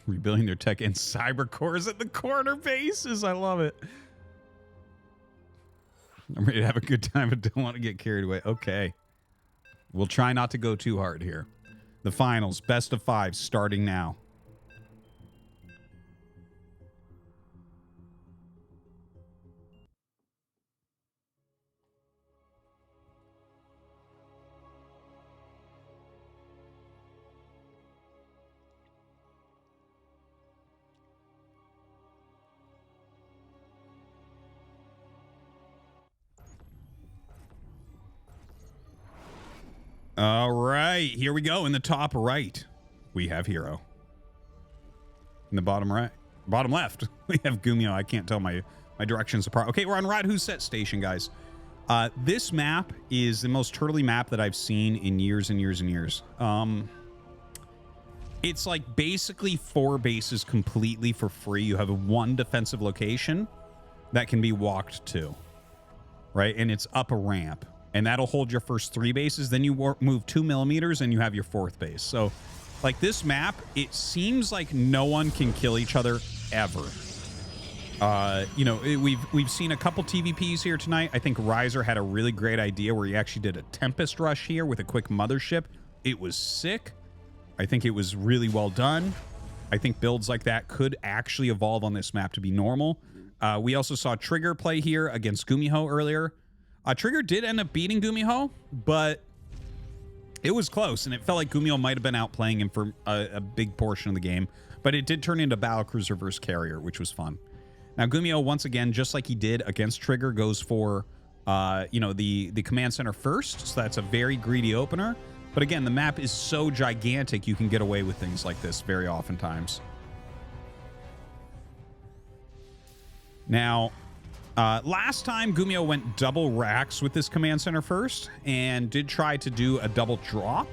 Rebuilding their tech and cyber cores at the corner bases. I love it. I'm ready to have a good time, but don't want to get carried away. Okay. We'll try not to go too hard here. The finals, best of 5, starting now. All right, here we go. In the top right, we have herO. In the bottom right, bottom left, we have GuMiHo. I can't tell my directions apart. Okay, we're on Who's Set Station, guys. This map is the most turtly map that I've seen in years and years and years. It's like basically 4 bases completely for free. You have one defensive location that can be walked to, right? And it's up a ramp. And that'll hold your first 3 bases. Then you move 2 millimeters and you have your 4th base. So, like this map, it seems like no one can kill each other ever. You know, we've seen a couple TvPs here tonight. I think Riser had a really great idea where he actually did a Tempest Rush here with a quick mothership. It was sick. I think it was really well done. I think builds like that could actually evolve on this map to be normal. We also saw Trigger play here against GuMiHo earlier. Trigger did end up beating GuMiHo, but it was close, and it felt like GuMiHo might have been outplaying him for a big portion of the game, but it did turn into Battlecruiser versus Carrier, which was fun. Now, GuMiHo, once again, just like he did against Trigger, goes for, you know, the command center first, so that's a very greedy opener. But again, the map is so gigantic, you can get away with things like this very oftentimes. Now, last time, GuMiHo went double racks with this command center first and did try to do a double drop.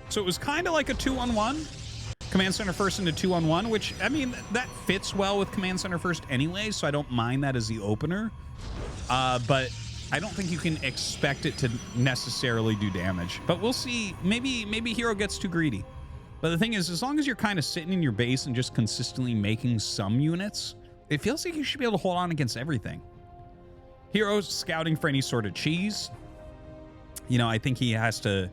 So it was kind of like a 2-on-1. Command center first into 2-on-1, which, I mean, that fits well with command center first anyway, so I don't mind that as the opener. But I don't think you can expect it to necessarily do damage. But we'll see. Maybe herO gets too greedy. But the thing is, as long as you're kind of sitting in your base and just consistently making some units, it feels like you should be able to hold on against everything. herO's scouting for any sort of cheese. You know, I think he has to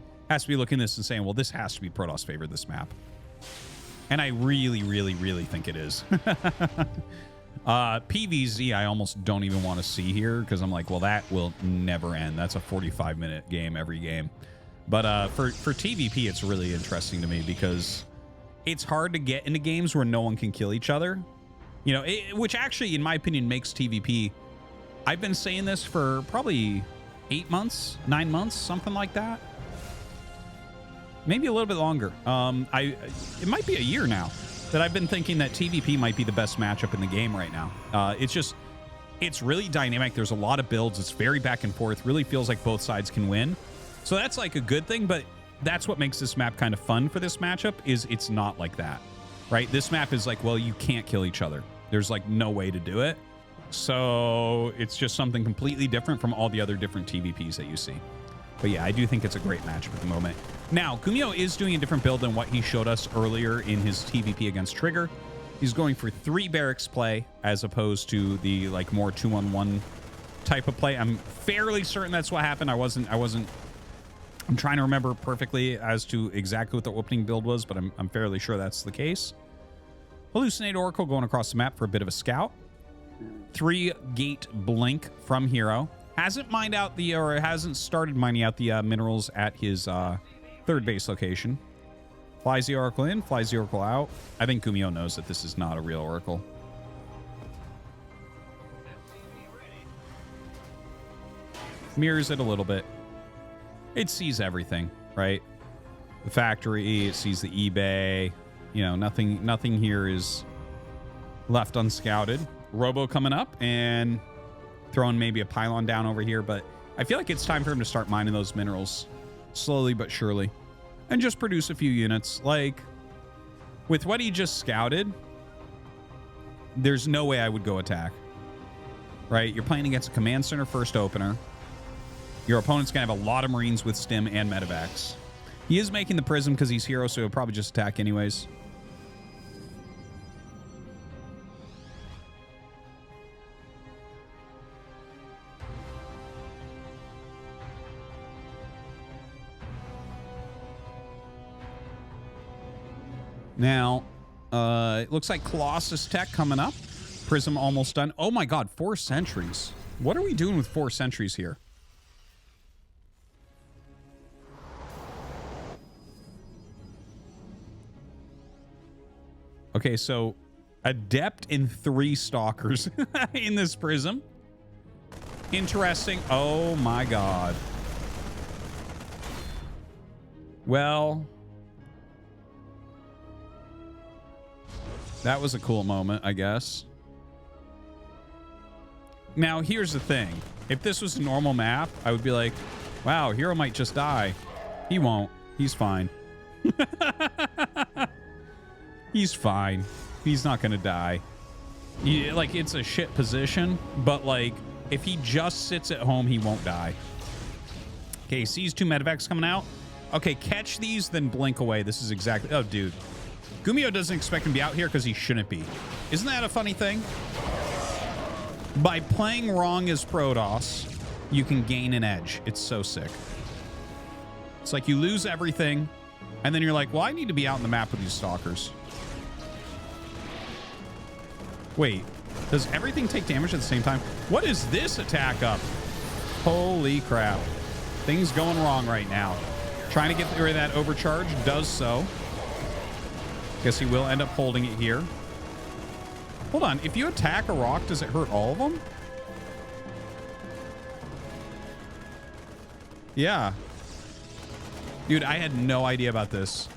be looking at this and saying, well, this has to be Protoss favored, this map. And I really, really, really think it is. PVZ, I almost don't even want to see here because I'm like, well, that will never end. That's a 45-minute game every game. But for TvP, it's really interesting to me because it's hard to get into games where no one can kill each other. You know, which actually, in my opinion, makes TvP... I've been saying this for probably 8 months, 9 months, something like that. Maybe a little bit longer. It might be a year now that I've been thinking that TvP might be the best matchup in the game right now. It's really dynamic. There's a lot of builds. It's very back and forth. Really feels like both sides can win. So that's like a good thing, but that's what makes this map kind of fun for this matchup is it's not like that. Right? This map is like, well, you can't kill each other. There's like no way to do it. So it's just something completely different from all the other different TvPs that you see. But yeah, I do think it's a great matchup at the moment. Now, GuMiHo is doing a different build than what he showed us earlier in his TvP against Trigger. He's going for 3 barracks play as opposed to the like more 2-on-1 type of play. I'm fairly certain that's what happened. I'm trying to remember perfectly as to exactly what the opening build was, but I'm fairly sure that's the case. Hallucinate Oracle going across the map for a bit of a scout. 3 gate blink from herO. Hasn't mined out the, or hasn't started mining out the minerals at his 3rd base location. Flies the Oracle in, flies the Oracle out. I think GuMiHo knows that this is not a real Oracle. Mirrors it a little bit. It sees everything, right? The factory, it sees the eBay. You know, nothing here is left unscouted. Robo coming up and throwing maybe a pylon down over here, but I feel like it's time for him to start mining those minerals slowly but surely and just produce a few units. Like, with what he just scouted, there's no way I would go attack, right? You're playing against a command center first opener. Your opponent's going to have a lot of Marines with stim and medevacs. He is making the prism because he's herO, so he'll probably just attack anyways. Now, it looks like Colossus Tech coming up. Prism almost done. Oh my god, 4 sentries. What are we doing with 4 sentries here? Okay, so Adept in 3 Stalkers in this Prism. Interesting. Oh my god. Well, that was a cool moment, I guess. Now, here's the thing. If this was a normal map, I would be like, wow, herO might just die. He won't. He's fine. He's fine. He's not going to die. Like, it's a shit position, but, like, if he just sits at home, he won't die. Okay, sees 2 medevacs coming out. Okay, catch these, then blink away. This is exactly... Oh, dude. GuMiHo doesn't expect him to be out here because he shouldn't be. Isn't that a funny thing? By playing wrong as Protoss, you can gain an edge. It's so sick. It's like you lose everything, and then you're like, well, I need to be out on the map with these stalkers. Wait, does everything take damage at the same time? What is this attack up? Holy crap. Things going wrong right now. Trying to get rid of that overcharge, does so. Guess he will end up holding it here. Hold on, if you attack a rock, does it hurt all of them? Yeah. Dude, I had no idea about this.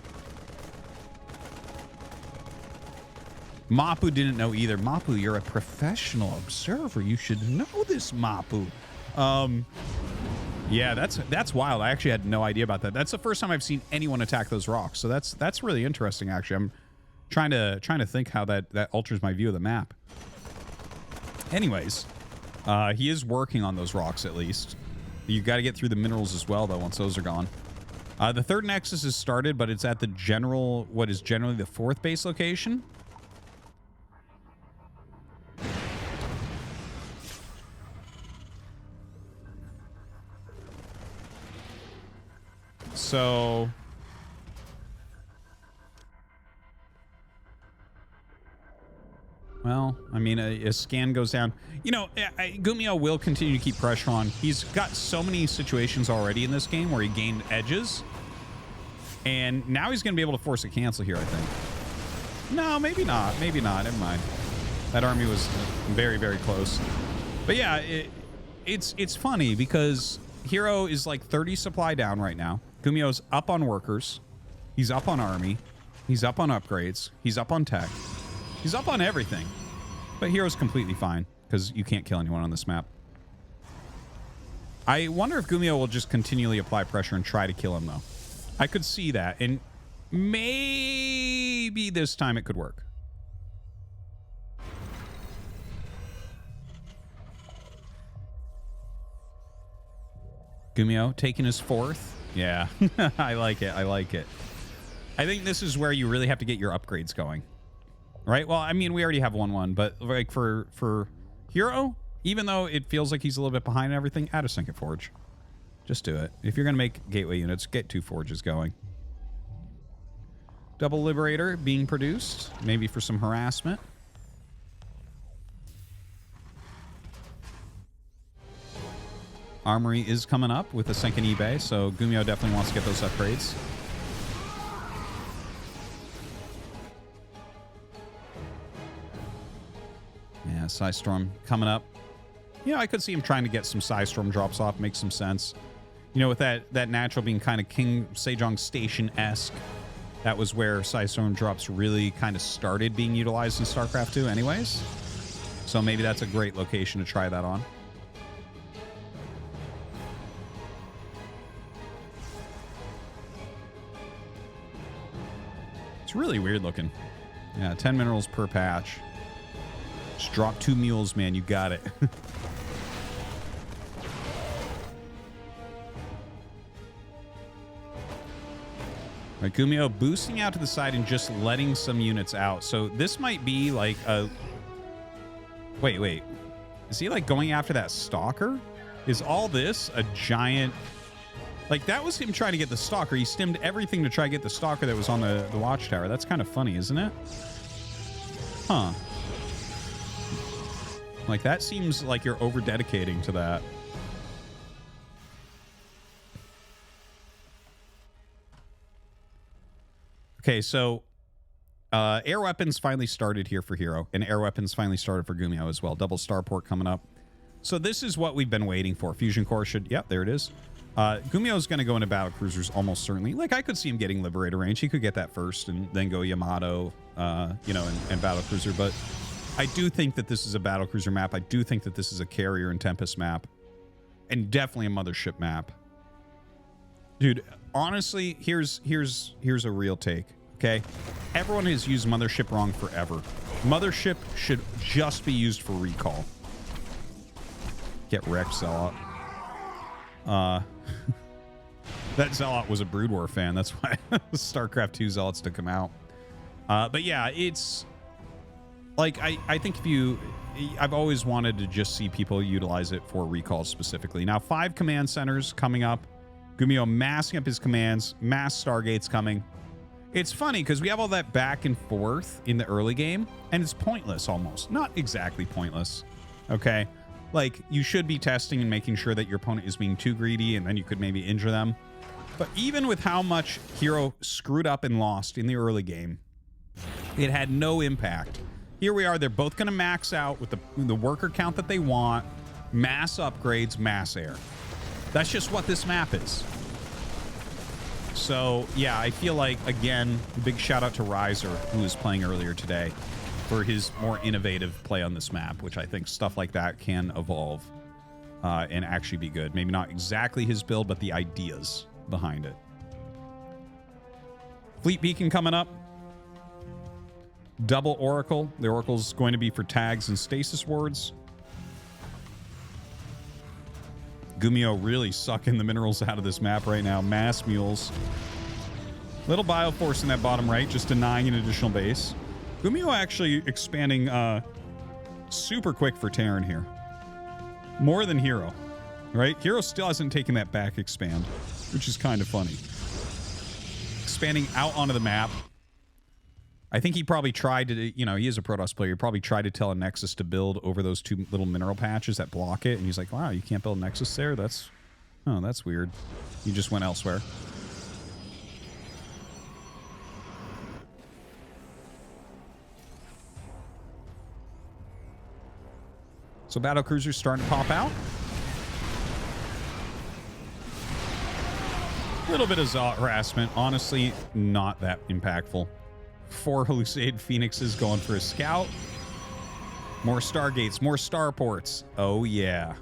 Mapu didn't know either. Mapu, you're a professional observer. You should know this, Mapu. Yeah, that's wild. I actually had no idea about that. That's the first time I've seen anyone attack those rocks. So that's really interesting, actually. I'm trying to think how that alters my view of the map. Anyways, he is working on those rocks at least. You got to get through the minerals as well, though, once those are gone. The third nexus is started, but it's at the general, what is generally the 4th base location. So, well, I mean, a scan goes down. You know, GuMiHo will continue to keep pressure on. He's got so many situations already in this game where he gained edges. And now he's going to be able to force a cancel here, I think. No, maybe not. Maybe not. Never mind. That army was very, very close. But yeah, it's funny because herO is like 30 supply down right now. GuMiHo's up on workers. He's up on army. He's up on upgrades. He's up on tech. He's up on everything. But herO's completely fine because you can't kill anyone on this map. I wonder if GuMiHo will just continually apply pressure and try to kill him, though. I could see that. And maybe this time it could work. GuMiHo taking his 4th. Yeah, I like it. I like it. I think this is where you really have to get your upgrades going. Right? Well, I mean, we already have 1-1, but like for herO, even though it feels like he's a little bit behind and everything, add a Syncate Forge. Just do it. If you're going to make gateway units, get 2 forges going. Double Liberator being produced, maybe for some harassment. Armory is coming up with a Sync and eBay, so GuMiHo definitely wants to get those upgrades. Yeah, Psystorm coming up. You know, I could see him trying to get some Psystorm drops off, makes some sense. You know, with that natural being kind of King Sejong Station-esque, that was where Psystorm drops really kind of started being utilized in StarCraft 2 anyways. So maybe that's a great location to try that on. It's really weird looking. Yeah, 10 minerals per patch. Just drop 2 mules, man. You got it. Right, GuMiHo boosting out to the side and just letting some units out. So this might be like a... Wait. Is he like going after that stalker? Is all this a giant Like, that was him trying to get the Stalker. He stemmed everything to try to get the Stalker that was on the watchtower. That's kind of funny, isn't it? Huh. Like, that seems like you're over-dedicating to that. Okay, so air weapons finally started here for herO, and air weapons finally started for GuMiHo as well. Double starport coming up. So this is what we've been waiting for. Fusion core should... Yep, there it is. GuMiHo is going to go into Battlecruisers almost certainly. Like, I could see him getting Liberator range. He could get that first and then go Yamato, you know, and Battlecruiser. But I do think that this is a Battlecruiser map. I do think that this is a Carrier and Tempest map. And definitely a Mothership map. Dude, honestly, here's a real take, okay? Everyone has used Mothership wrong forever. Mothership should just be used for recall. Get wrecked, Zealot. That Zealot was a Brood War fan. That's why StarCraft 2 Zealots took him out. But yeah, it's like I think if you... I've always wanted to just see people utilize it for recalls specifically. Now, 5 command centers coming up. GuMiHo massing up his commands. Mass Stargates coming. It's funny because we have all that back and forth in the early game, and it's pointless almost. Not exactly pointless, okay? Like, you should be testing and making sure that your opponent is being too greedy, and then you could maybe injure them. But even with how much herO screwed up and lost in the early game, it had no impact. Here we are. They're both going to max out with the worker count that they want. Mass upgrades, mass air. That's just what this map is. So, yeah, I feel like, again, big shout out to Riser, who was playing earlier today, for his more innovative play on this map, which I think stuff like that can evolve and actually be good. Maybe not exactly his build, but the ideas behind it. Fleet Beacon coming up. Double Oracle. The Oracle's going to be for tags and stasis wards. GuMiHo really sucking the minerals out of this map right now. Mass mules. Little Bioforce in that bottom right, just denying an additional base. GuMiHo actually expanding super quick for Terran here. More than herO, right? herO still hasn't taken that back expand, which is kind of funny. Expanding out onto the map. I think he probably tried to, you know, he is a Protoss player. He probably tried to tell a Nexus to build over those 2 little mineral patches that block it. And he's like, wow, you can't build a Nexus there? That's weird. You just went elsewhere. So Battlecruiser's starting to pop out. A little bit of Zealot harassment. Honestly, not that impactful. 4 Hallucinated Phoenixes going for a scout. More Stargates, more starports. Oh, yeah.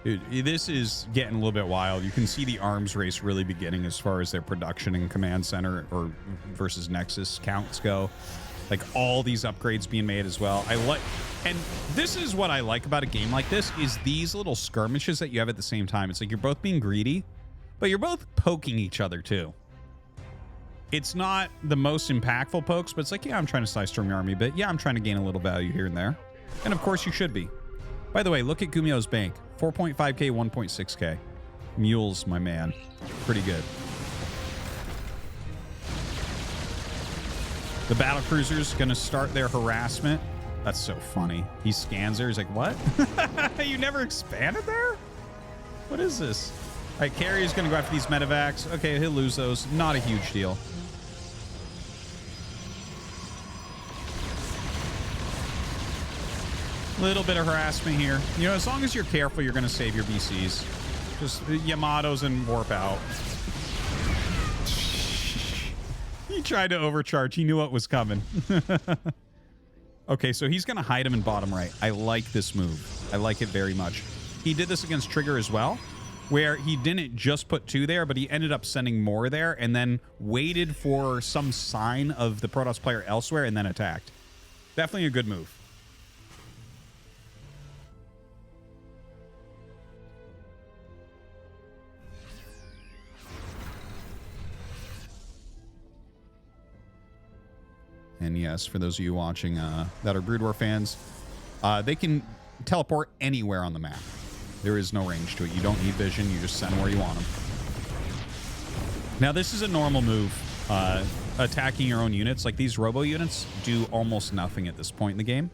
Dude, this is getting a little bit wild. You can see the arms race really beginning as far as their production and command center or versus Nexus counts go. Like all these upgrades being made as well. And this is what I like about a game like this is these little skirmishes that you have at the same time. It's like you're both being greedy, but you're both poking each other too. It's not the most impactful pokes, but it's like, yeah, I'm trying to slice storm your army, but yeah, I'm trying to gain a little value here and there. And of course you should be. By the way, look at GuMiHo's bank. 4.5k, 1.6k. Mules, my man. Pretty good. The Battlecruiser's going to start their harassment. That's so funny. He scans there. He's like, what? You never expanded there? What is this? All right, Carrier's going to go after these medevacs. Okay, he'll lose those. Not a huge deal. Little bit of harassment here. You know, as long as you're careful, you're going to save your BCs. Just Yamatos and warp out. He tried to overcharge. He knew what was coming. Okay, so he's going to hide him in bottom right. I like this move. I like it very much. He did this against Trigger as well, where he didn't just put 2 there, but he ended up sending more there and then waited for some sign of the Protoss player elsewhere and then attacked. Definitely a good move. can, yes. For those of you watching that are Brood War fans, they can teleport anywhere on the map. There is no range to it. You don't need vision. You just send where you want them. Now, this is a normal move. Attacking your own units. Like, these robo units do almost nothing at this point in the game.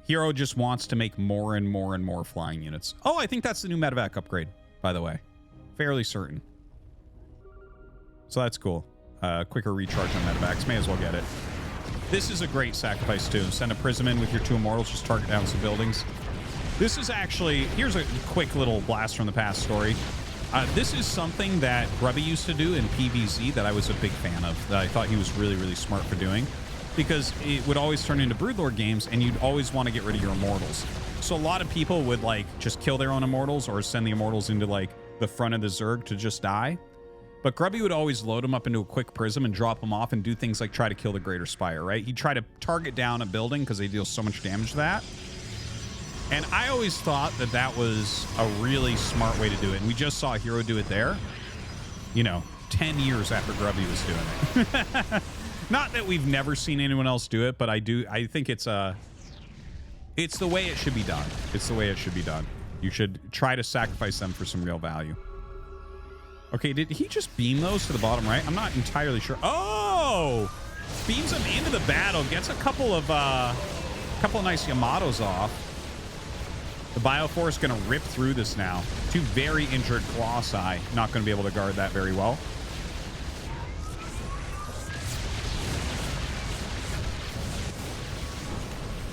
herO just wants to make more and more and more flying units. Oh, I think that's the new medevac upgrade, by the way. Fairly certain. So that's cool. Quicker recharge on medevacs. May as well get it. This is a great sacrifice, too. Send a Prism in with your 2 Immortals. Just target down some buildings. This is actually... Here's a quick little blast from the past story. This is something that Grubby used to do in PvZ that I was a big fan of. That I thought he was really, really smart for doing. Because it would always turn into Broodlord games, and you'd always want to get rid of your Immortals. So a lot of people would, like, just kill their own Immortals or send the Immortals into, like, the front of the Zerg to just die. But Grubby would always load them up into a quick Prism and drop them off and do things like try to kill the Greater Spire, right? He'd try to target down a building because they deal so much damage to that. And I always thought that that was a really smart way to do it. And we just saw herO do it there, you know, 10 years after Grubby was doing it. Not that we've never seen anyone else do it, but I think it's the way it should be done. It's the way it should be done. You should try to sacrifice them for some real value. Okay, did he just beam those to the bottom right? I'm not entirely sure. Oh! Beams them into the battle. Gets a couple of nice Yamatos off. The Bioforce going to rip through this now. 2 very injured Colossi. Not going to be able to guard that very well.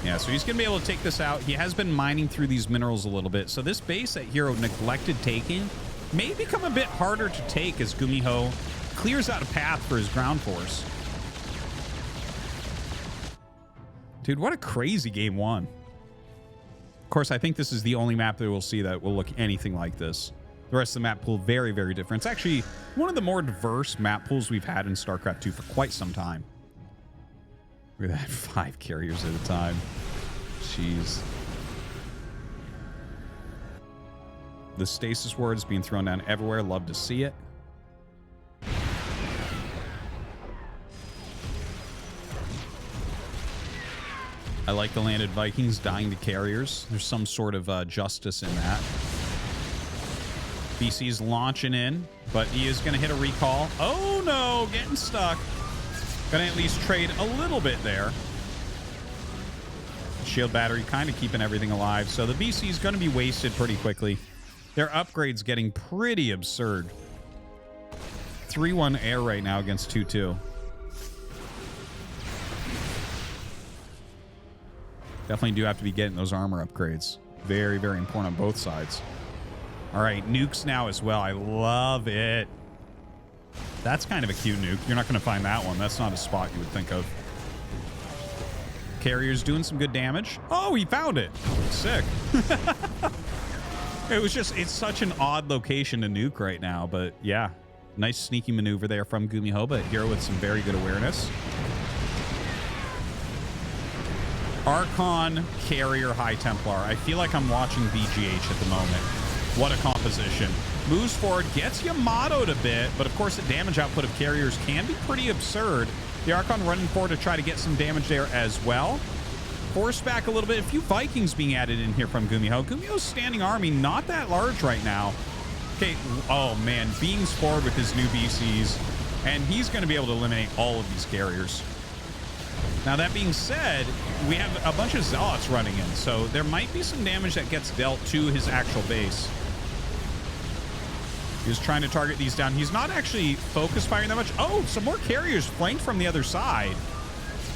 Yeah, so he's going to be able to take this out. He has been mining through these minerals a little bit. So this base that herO neglected taking may become a bit harder to take as GuMiHo clears out a path for his ground force. Dude, what a crazy game 1. Of course, I think this is the only map that we'll see that will look anything like this. The rest of the map pool, very, very different. It's actually one of the more diverse map pools we've had in StarCraft 2 for quite some time. Look at that, 5 carriers at a time. Jeez. The stasis ward is being thrown down everywhere. Love to see it. I like the landed Vikings dying to carriers. There's some sort of justice in that. BC's launching in, but he is going to hit a recall. Oh no, getting stuck. Going to at least trade a little bit there. Shield battery kind of keeping everything alive. So the BC is going to be wasted pretty quickly. Their upgrade's getting pretty absurd. 3-1 air right now against 2-2. Definitely do have to be getting those armor upgrades. Very, very important on both sides. All right, nukes now as well. I love it. That's kind of a cute nuke. You're not going to find that one. That's not a spot you would think of. Carrier's doing some good damage. Oh, he found it. Sick. It was just, it's such an odd location to nuke right now, but yeah. Nice sneaky maneuver there from GuMiHo, but herO with some very good awareness. Archon, Carrier, High Templar. I feel like I'm watching BGH at the moment. What a composition. Moves forward, gets Yamato'd a bit, but of course the damage output of Carriers can be pretty absurd. The Archon running forward to try to get some damage there as well. Force back a little bit. A few Vikings being added in here from GuMiHo. GuMiHo's standing army, not that large right now. Okay, oh man, beams forward with his new BCs, and he's going to be able to eliminate all of these carriers. Now, that being said, we have a bunch of Zealots running in, so there might be some damage that gets dealt to his actual base. He's trying to target these down. He's not actually focus firing that much. Oh, some more carriers flanked from the other side.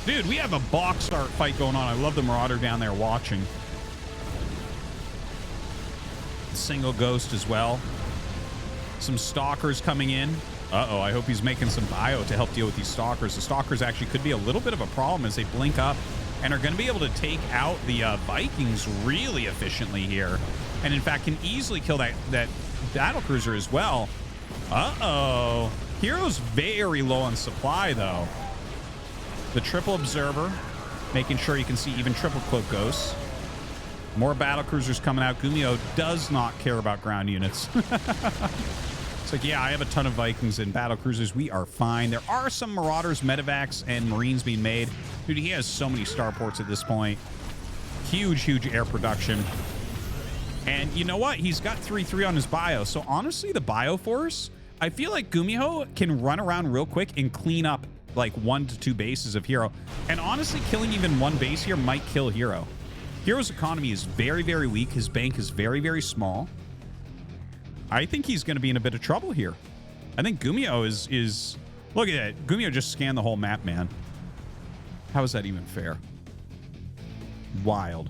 Dude, we have a box start fight going on. I love the Marauder down there watching. Single Ghost as well. Some Stalkers coming in. Uh-oh, I hope he's making some bio to help deal with these Stalkers. The Stalkers actually could be a little bit of a problem as they blink up and are going to be able to take out the Vikings really efficiently here. And in fact, can easily kill that Battlecruiser as well. Uh-oh. herO's very low on supply, though. The triple Observer, making sure you can see even triple Cloak Ghosts. More Battlecruisers coming out. GuMiHo does not care about ground units. It's like, yeah, I have a ton of Vikings and Battlecruisers. We are fine. There are some Marauders, Medevacs, and Marines being made. Dude, he has so many starports at this point. Huge, huge air production. And you know what? He's got 3-3 on his bio. So honestly, the bio force, I feel like GuMiHo can run around real quick and clean up like 1 to 2 bases of herO. And honestly, killing even one base here might kill herO. herO's economy is very, very weak. His bank is very, very small. I think he's going to be in a bit of trouble here. I think GuMiHo is... Look at that. GuMiHo just scanned the whole map, man. How is that even fair? Wild.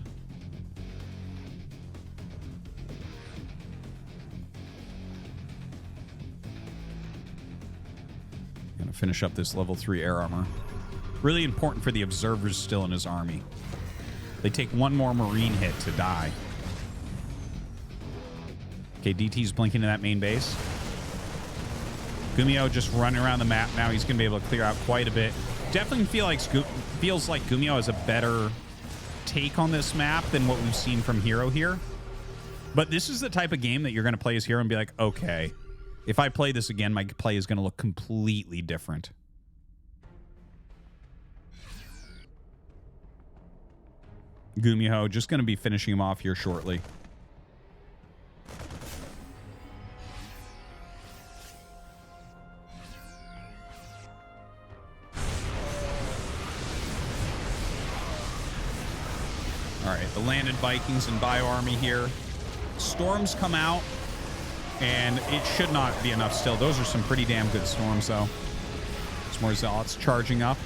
Gonna finish up this level 3 air armor. Really important for the observers still in his army. They take one more Marine hit to die. Okay, DT's blinking to that main base. GuMiHo just running around the map now. He's gonna be able to clear out quite a bit. Definitely feels like GuMiHo has a better take on this map than what we've seen from herO here. But this is the type of game that you're gonna play as herO and be like, okay, if I play this again, my play is gonna look completely different. GuMiHo just gonna be finishing him off here shortly. All right, the landed Vikings and bio army here. Storms come out, and it should not be enough still. Those are some pretty damn good storms, though. Some more Zealots charging up.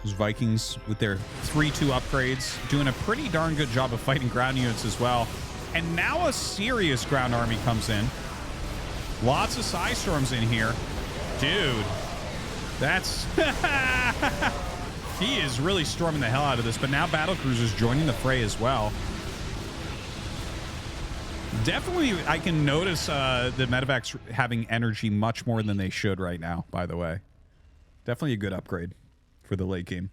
Those Vikings with their 3-2 upgrades doing a pretty darn good job of fighting ground units as well. And now a serious ground army comes in. Lots of Psystorms in here. Dude, that's... He is really storming the hell out of this, but now Battlecruiser's joining the fray as well. Definitely, I can notice the Medevacs having energy much more than they should right now, by the way. Definitely a good upgrade for the late game.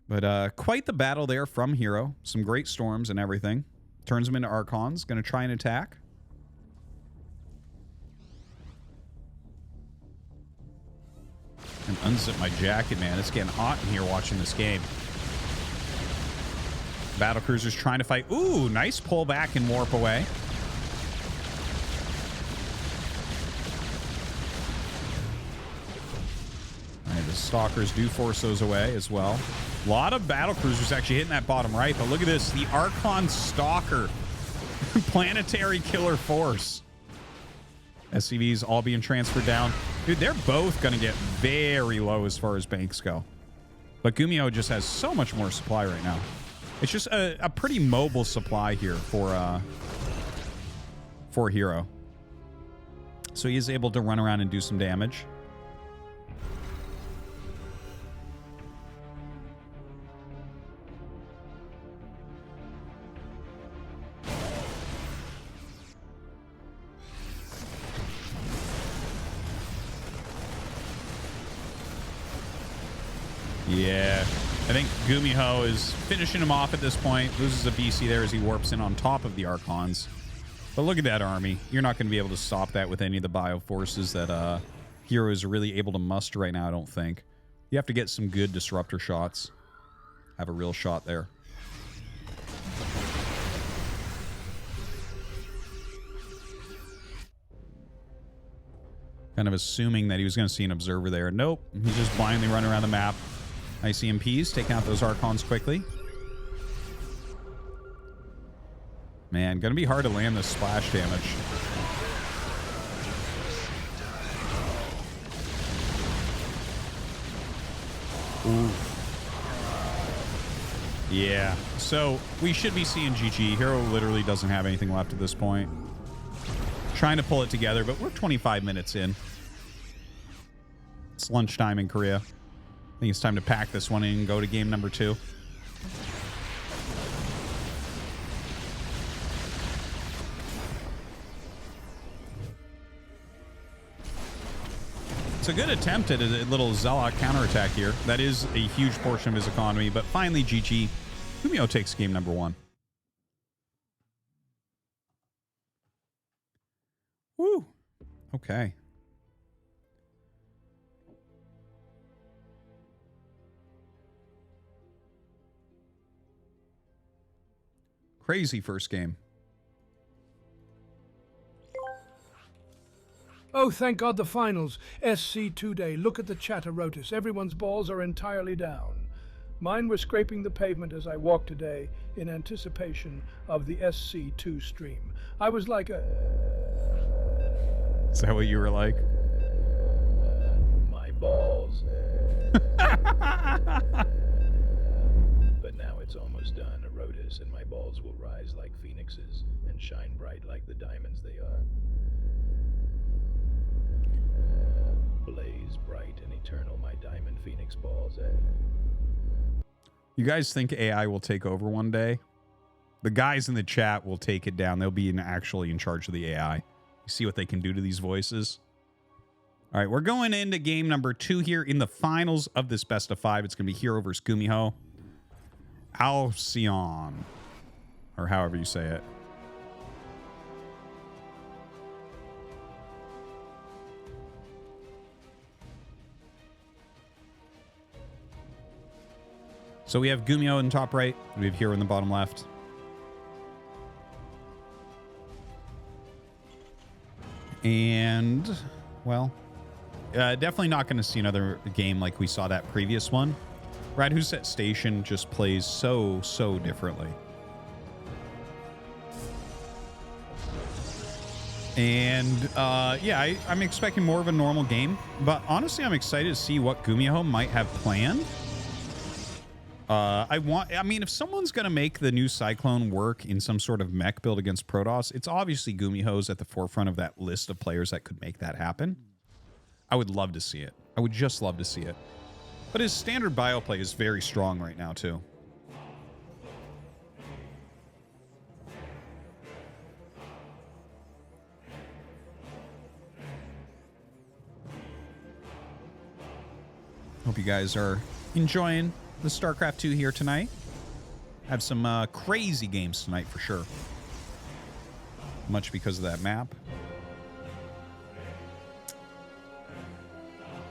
But quite the battle there from herO. Some great storms and everything. Turns them into Archons. Going to try and attack. And unzip my jacket, man. It's getting hot in here watching this game. Battlecruiser's trying to fight. Ooh, nice pull back and warp away. All right, the Stalkers do force those away as well. A lot of Battlecruisers actually hitting that bottom right, but look at this. The Archon Stalker. Planetary killer force. SCVs all being transferred down. Dude, they're both going to get very low as far as banks go. But GuMiHo just has so much more supply right now. It's just a pretty mobile supply here for herO. So he is able to run around and do some damage. Yeah, I think GuMiHo is finishing him off at this point. Loses a BC there as he warps in on top of the Archons. But look at that army. You're not going to be able to stop that with any of the bio forces that herO is really able to muster right now, I don't think. You have to get some good disruptor shots. Have a real shot there. Kind of assuming that he was going to see an observer there. Nope. He's just blindly running around the map. Nice EMPs, taking out those Archons quickly. Man, gonna be hard to land this splash damage. Ooh. Yeah, so we should be seeing GG. herO literally doesn't have anything left at this point. Trying to pull it together, but we're 25 minutes in. It's lunchtime in Korea. I think it's time to pack this one in and go to game number 2. It's a good attempt at a little Zealot counterattack here. That is a huge portion of his economy, but finally GG. GuMiHo takes game number 1. Woo. Okay. Crazy first game. Oh, thank God the finals. SC2 day. Look at the chat, Artosis. Everyone's balls are entirely down. Mine were scraping the pavement as I walked today in anticipation of the SC2 stream. I was like a... Is that what you were like? My balls. But now it's almost done, Artosis, and my balls will rise like phoenixes and shine bright like the diamonds they are. Blaze bright and eternal, my diamond phoenix balls. You guys think AI will take over one day? The guys in the chat will take it down. They'll be actually in charge of the AI. You see what they can do to these voices? All right, we're going into game number 2 here in the finals of this best of 5. It's going to be herO versus GuMiHo. Alcyon, or however you say it. So we have GuMiHo in the top right. We have herO in the bottom left. And, well, definitely not going to see another game like we saw that previous one. Brad, who's at station, just plays so differently. And, yeah, I'm expecting more of a normal game. But honestly, I'm excited to see what GuMiHo might have planned. I mean, if someone's going to make the new Cyclone work in some sort of mech build against Protoss, it's obviously GuMiHo's at the forefront of that list of players that could make that happen. I would love to see it. I would just love to see it. But his standard bio play is very strong right now, too. Hope you guys are enjoying the StarCraft 2 here tonight. Have some crazy games tonight for sure. Much because of that map.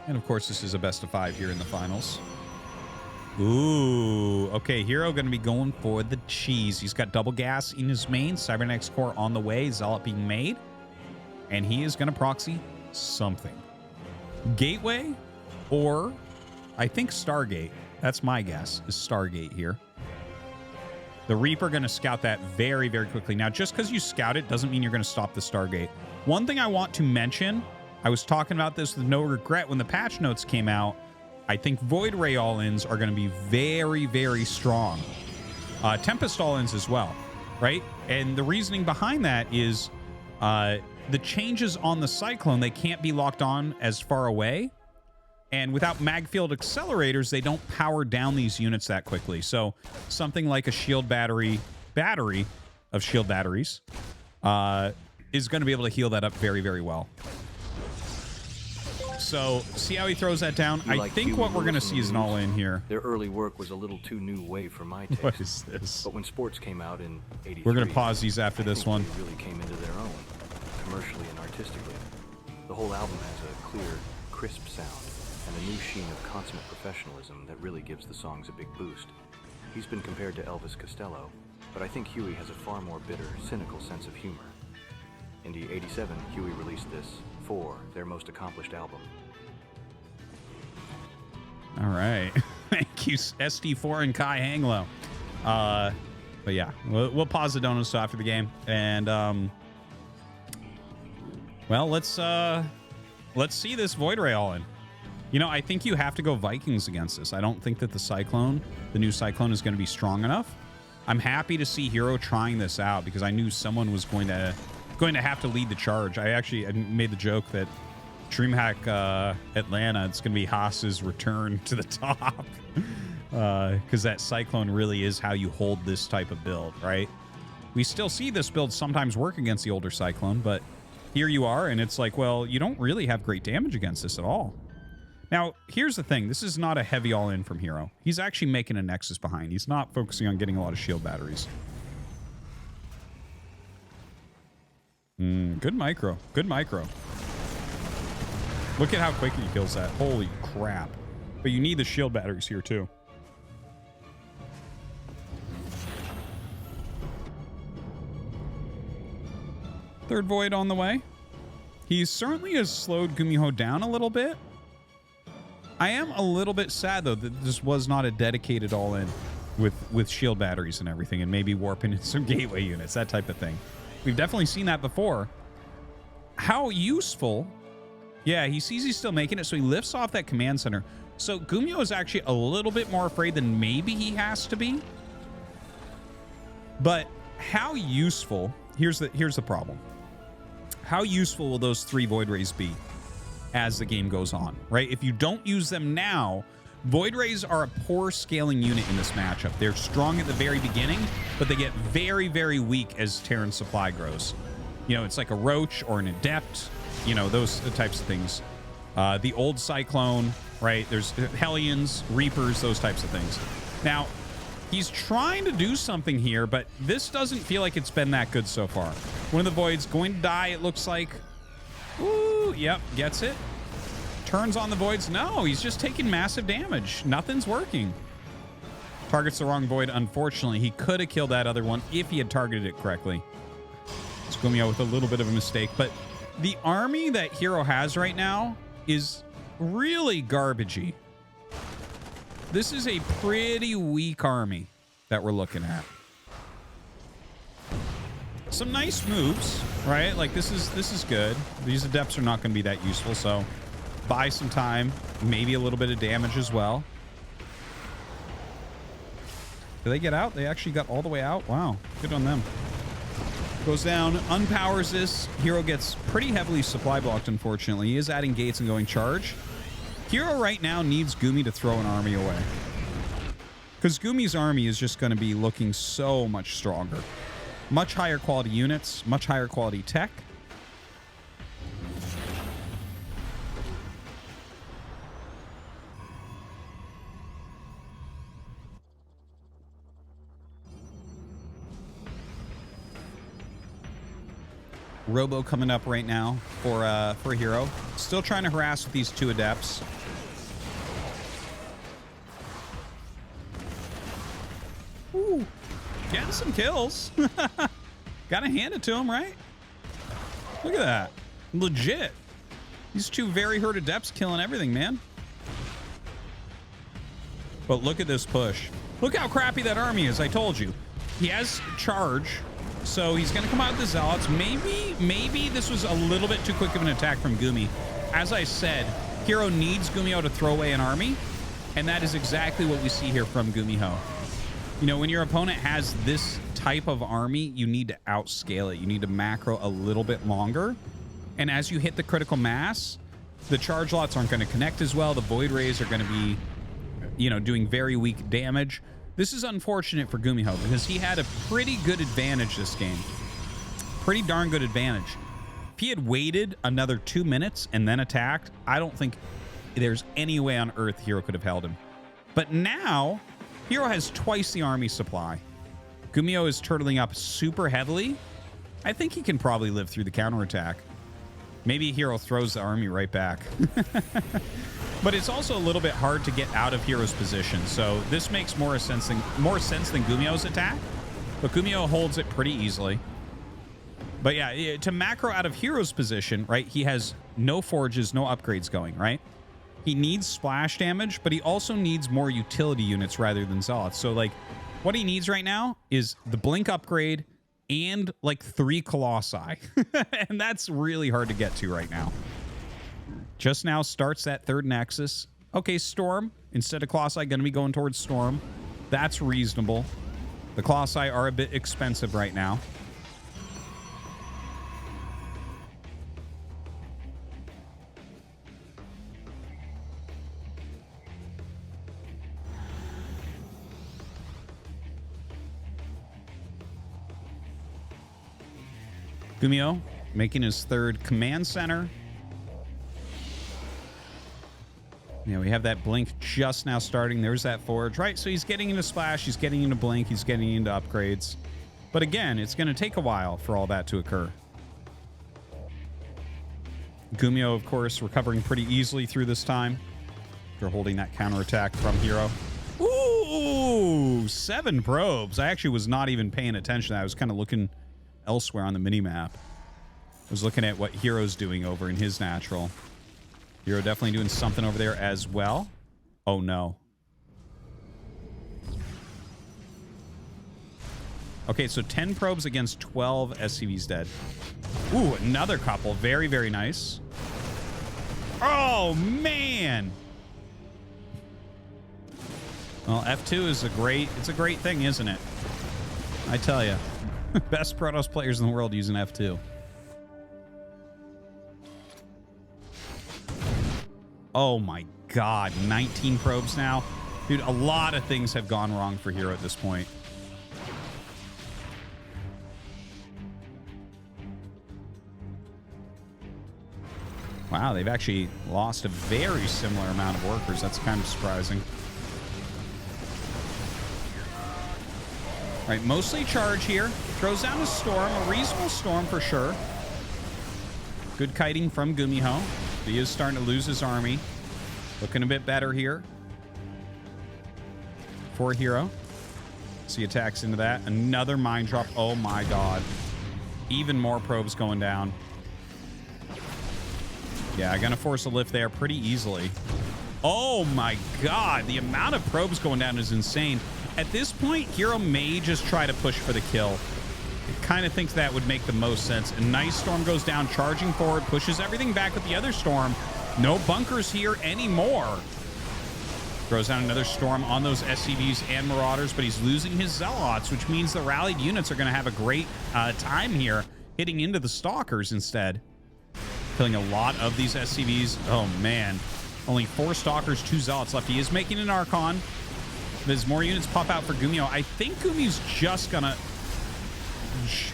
And of course, this is a best of 5 here in the finals. Ooh, okay, herO going to be going for the cheese. He's got double gas in his main, Cybernetics core on the way, Zealot being made, and he is going to proxy something. Gateway, or I think Stargate. That's my guess, is Stargate here. The Reaper going to scout that very quickly. Now, just because you scout it doesn't mean you're going to stop the Stargate. One thing I want to mention, I was talking about this with no regret when the patch notes came out. I think Voidray Allins are going to be very strong. Tempest Allins as well, right? And the reasoning behind that is the changes on the Cyclone, they can't be locked on as far away. And without magfield accelerators, they don't power down these units that quickly. So something like a shield battery of shield batteries is going to be able to heal that up very well. So see how he throws that down? I think what we're going to see is an all-in here. Their early work was a little too new wave for my taste. What is this? But when sports came out in '83, we're going to pause these after this one. They really came into their own, commercially and artistically. The whole album has a clear, crisp sound and a new sheen of consummate professionalism that really gives the songs a big boost. He's been compared to Elvis Costello, but I think Huey has a far more bitter, cynical sense of humor. In the '87, Huey released this for their most accomplished album. All right. Thank you, SD4 and Kai Hanglow. But yeah, we'll pause the donuts after the game. And, well, let's see this Voidray all-in. You know, I think you have to go Vikings against this. I don't think that the Cyclone, the new Cyclone, is going to be strong enough. I'm happy to see herO trying this out because I knew someone was going to have to lead the charge. I made the joke that DreamHack Atlanta, it's going to be Haas's return to the top because that Cyclone really is how you hold this type of build, right? We still see this build sometimes work against the older Cyclone, but here you are, and it's like, well, you don't really have great damage against this at all. Now, here's the thing. This is not a heavy all-in from herO. He's actually making a Nexus behind. He's not focusing on getting a lot of shield batteries. Good micro. Good micro. Look at how quick he kills that. Holy crap. But you need the shield batteries here too. Third Void on the way. He certainly has slowed GuMiHo down a little bit. I am a little bit sad, though, that this was not a dedicated all-in with shield batteries and everything, and maybe warping in some gateway units, that type of thing. We've definitely seen that before. How useful... Yeah, he sees he's still making it, so he lifts off that command center. So GuMiHo is actually a little bit more afraid than maybe he has to be. But how useful... Here's the problem. How useful will those 3 Voidrays be as the game goes on, right? If you don't use them now, Voidrays are a poor scaling unit in this matchup. They're strong at the very beginning, but they get very, very weak as Terran supply grows. You know, it's like a Roach or an Adept, you know, those types of things. The old Cyclone, right? There's Hellions, Reapers, those types of things. Now, he's trying to do something here, but this doesn't feel like it's been that good so far. One of the Voids going to die, it looks like. Ooh, yep, gets it. Turns on the Voids. No, he's just taking massive damage. Nothing's working. Targets the wrong Void, unfortunately. He could have killed that other one if he had targeted it correctly. It's GuMiHo with a little bit of a mistake, but the army that herO has right now is really garbagey. This is a pretty weak army that we're looking at. Some nice moves, right? Like this is good. These Adepts are not going to be that useful, so buy some time, maybe a little bit of damage as well. Did they get out? They actually got all the way out. Wow, good on them. Goes down, unpowers this. herO gets pretty heavily supply blocked, unfortunately. He is adding gates and going charge. herO right now needs Gumi to throw an army away, because Gumi's army is just going to be looking so much stronger. Much higher quality units, much higher quality tech. Robo coming up right now for herO. Still trying to harass with these 2 Adepts. Ooh, getting some kills. Gotta hand it to him, right? Look at that. Legit. These 2 very hurt Adepts killing everything, man. But look at this push. Look how crappy that army is. I told you. He has charge, so he's going to come out with the Zealots. Maybe this was a little bit too quick of an attack from Gumi. As I said, herO needs GuMiHo to throw away an army, and that is exactly what we see here from GuMiHo. You know, when your opponent has this type of army, you need to outscale it. You need to macro a little bit longer. And as you hit the critical mass, the charge lots aren't going to connect as well. The Voidrays are going to be, you know, doing very weak damage. This is unfortunate for GuMiHo because he had a pretty good advantage this game. Pretty darn good advantage. If he had waited another 2 minutes and then attacked, I don't think there's any way on earth herO could have held him. But now, herO has twice the army supply. GuMiHo is turtling up super heavily. I think he can probably live through the counterattack. Maybe herO throws the army right back. But it's also a little bit hard to get out of herO's position, so this makes more sense than GuMiHo's attack. But GuMiHo holds it pretty easily. But yeah, to macro out of herO's position, right, he has no forges, no upgrades going, right? He needs splash damage, but he also needs more utility units rather than Zealots. So, like, what he needs right now is the Blink upgrade and, like, 3 Colossi. And that's really hard to get to right now. Just now starts that 3rd Nexus. Okay, Storm. Instead of Colossi, going to be going towards Storm. That's reasonable. The Colossi are a bit expensive right now. GuMiHo making his 3rd command center. Yeah, we have that Blink just now starting. There's that Forge, right? So he's getting into Splash, he's getting into Blink, he's getting into upgrades. But again, it's going to take a while for all that to occur. GuMiHo, of course, recovering pretty easily through this time. They're holding that counterattack from herO. Ooh, 7 probes. I actually was not even paying attention. I was kind of looking elsewhere on the minimap. I was looking at what herO's doing over in his natural. herO definitely doing something over there as well. Oh, no. Okay, so 10 probes against 12 SCVs dead. Ooh, another couple. Very, very nice. Oh, man. Well, F2 is it's a great thing, isn't it? I tell you. Best Protoss players in the world using F2. Oh my god, 19 probes now. Dude, a lot of things have gone wrong for herO at this point. Wow, they've actually lost a very similar amount of workers. That's kind of surprising. All right, mostly charge here. Throws down a storm, a reasonable storm for sure. Good kiting from GuMiHo. He is starting to lose his army. Looking a bit better here for herO. See attacks into that. Another mine drop. Oh my god. Even more probes going down. Yeah, I'm going to force a lift there pretty easily. Oh my god. The amount of probes going down is insane. At this point, herO may just try to push for the kill. I kind of think that would make the most sense. A nice storm goes down, charging forward, pushes everything back with the other storm. No bunkers here anymore. Throws down another storm on those SCVs and Marauders, but he's losing his Zealots, which means the rallied units are going to have a great time here, hitting into the Stalkers instead. Killing a lot of these SCVs. Oh, man. Only 4 Stalkers, 2 Zealots left. He is making an Archon. As more units pop out for GuMiHo, I think GuMiHo's just going to...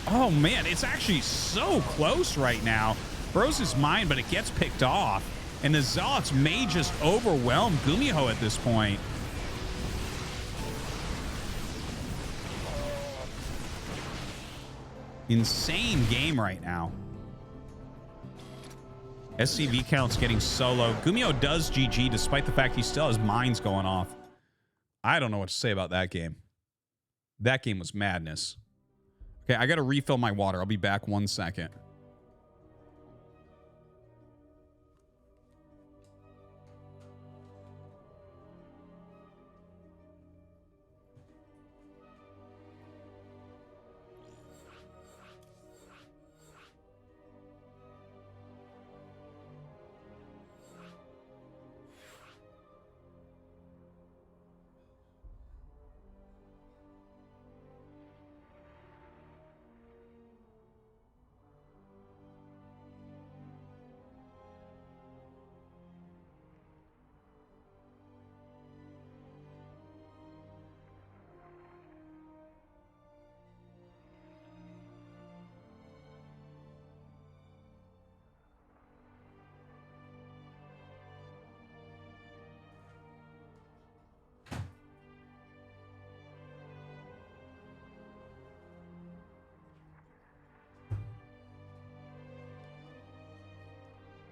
Oh, man. It's actually so close right now. Bros is mine, but it gets picked off. And the Zealots may just overwhelm GuMiHo at this point. Insane game right now. SCV count's getting so low. GuMiHo does GG despite the fact he still has mines going off. I don't know what to say about that game. That game was madness. Okay, I got to refill my water. I'll be back 1 second.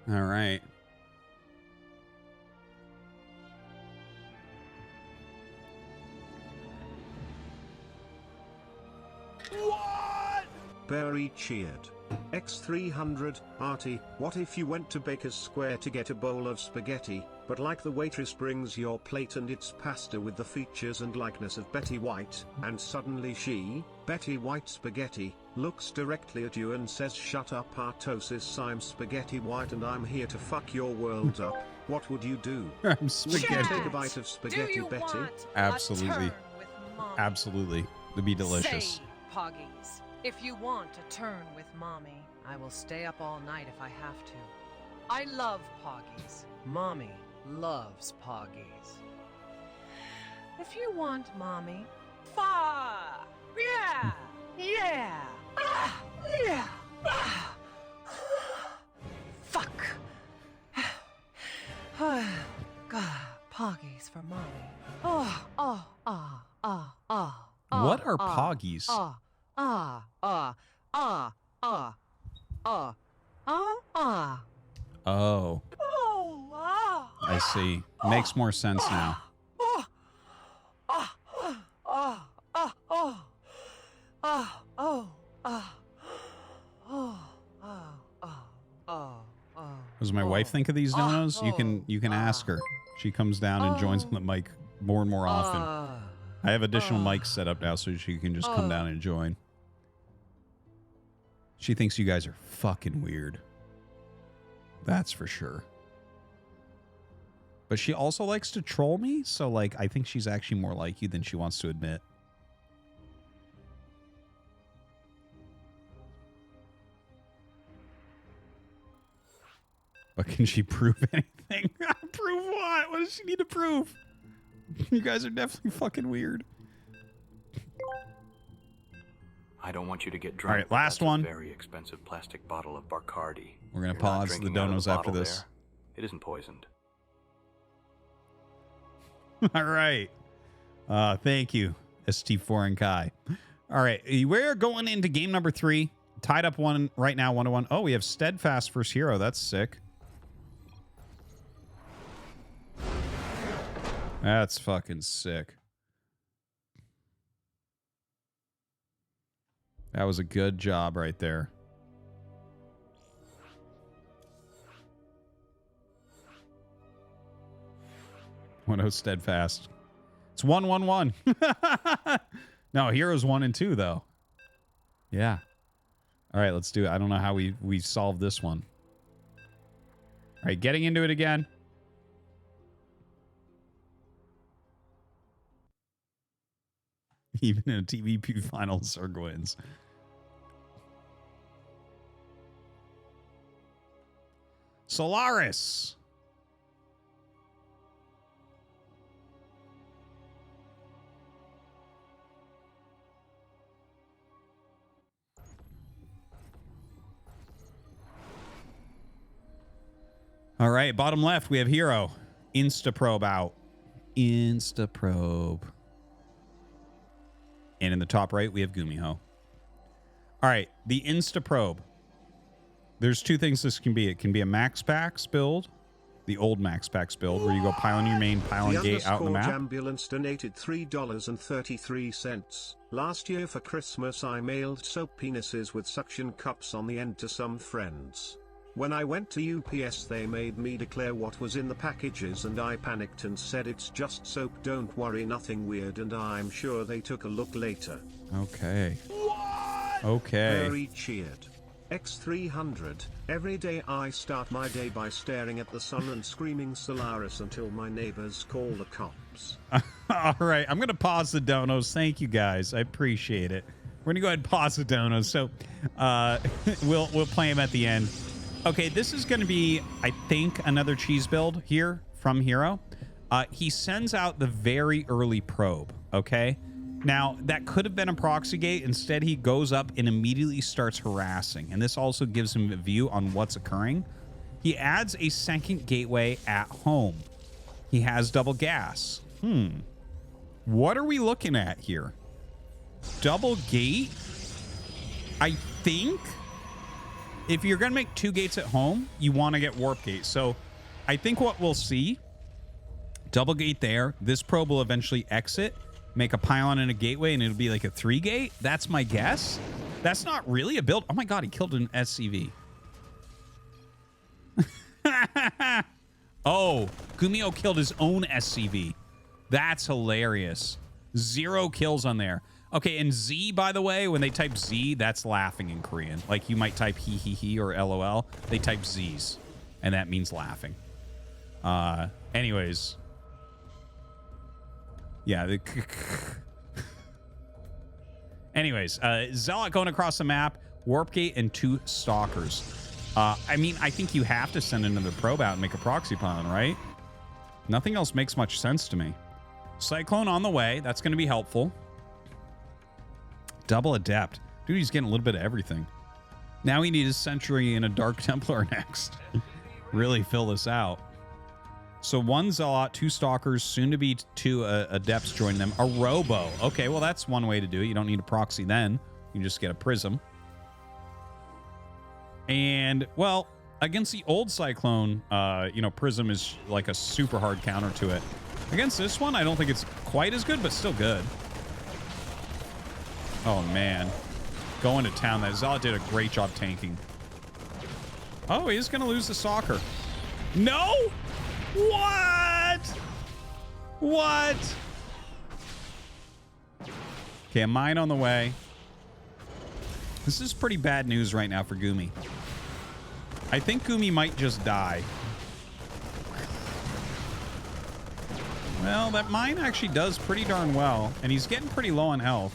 All right. What? Barry cheered. X300, Artie, what if you went to Baker's Square to get a bowl of spaghetti, but like the waitress brings your plate and it's pasta with the features and likeness of Betty White, and suddenly she, Betty White Spaghetti, looks directly at you and says, "Shut up Artosis, I'm Spaghetti White and I'm here to fuck your world up." What would you do? I'm spaghetti. Would you take a bite of spaghetti, Betty? Absolutely. Absolutely. It'd be delicious. Say, Poggies, if you want to turn with Mommy, I will stay up all night if I have to. I love Poggies. Mommy loves Poggies. If you want Mommy, yeah, yeah, yeah. Fuck. God, Poggies for Mommy. What are Poggies? Oh. I see. Makes more sense now. What does my wife think of these donos? You can ask her. She comes down and joins on the mic more and more often. I have additional mics set up now so she can just come down and join. She thinks you guys are fucking weird. That's for sure. But she also likes to troll me, so like I think she's actually more like you than she wants to admit. But can she prove anything? Prove what? What does she need to prove? You guys are definitely fucking weird. I don't want you to get drunk. All right, last one. A very expensive plastic bottle of Bacardi. We're gonna pause the donos after this. There. It isn't poisoned. All right. Thank you, ST4 and Kai. All right, we're going into game number 3. Tied up one right now, 1-1. Oh, we have Steadfast versus herO. That's sick. That's fucking sick. That was a good job right there. Oh, Steadfast. It's 1-1-1. No, herO's 1 and 2 though. Yeah. All right, let's do it. I don't know how we solved this one. All right, getting into it again. Even in a TvP final, Zerg wins. Solaris. All right, bottom left, we have herO. Instaprobe out. Instaprobe. And in the top right, we have GuMiHo. All right, the Instaprobe. There's two things this can be. It can be a Max Packs build, the old Max Packs build, where you go pylon your main, pylon gate out in the map. Ambulance donated $3.33. Last year for Christmas I mailed soap penises with suction cups on the end to some friends. When I went to UPS they made me declare what was in the packages and I panicked and said it's just soap, don't worry, nothing weird, and I'm sure they took a look later. Okay. What? Okay. Very cheered. X300, every day I start my day by staring at the sun and screaming Solaris until my neighbors call the cops. All right, I'm going to pause the donos. Thank you guys. I appreciate it. We're going to go ahead and pause the donos. So we'll play them at the end. Okay, this is going to be, I think, another cheese build here from herO. He sends out the very early probe, okay? Now, that could have been a proxy gate. Instead, he goes up and immediately starts harassing. And this also gives him a view on what's occurring. He adds a second gateway at home. He has double gas. What are we looking at here? Double gate? I think if you're going to make 2 gates at home, you want to get warp gate. So I think what we'll see, double gate there. This probe will eventually exit, make a pylon and a gateway, and it'll be like a 3 gate. That's my guess. That's not really a build. Oh my God, he killed an SCV. Oh, GuMiHo killed his own SCV. That's hilarious. 0 kills on there. Okay, and Z, by the way, when they type Z, that's laughing in Korean. Like you might type he or LOL. They type Z's, and that means laughing. Anyways. Yeah. Anyways, Zealot going across the map, warp gate, and 2 stalkers. I mean, I think you have to send another probe out and make a proxy pylon, right? Nothing else makes much sense to me. Cyclone on the way. That's going to be helpful. Double Adept. Dude, he's getting a little bit of everything. Now we need a Sentry and a Dark Templar next. Really fill this out. So 1 Zealot, 2 Stalkers, soon to be 2 Adepts join them. A Robo. Okay, well, that's one way to do it. You don't need a proxy then. You just get a Prism. And, well, Against the old Cyclone, you know, Prism is like a super hard counter to it. Against this one, I don't think it's quite as good, but still good. Oh, man. Going to town. That Zealot did a great job tanking. Oh, he's going to lose the soccer. No! What? What? Okay, a mine on the way. This is pretty bad news right now for Gumi. I think Gumi might just die. Well, that mine actually does pretty darn well, and he's getting pretty low on health.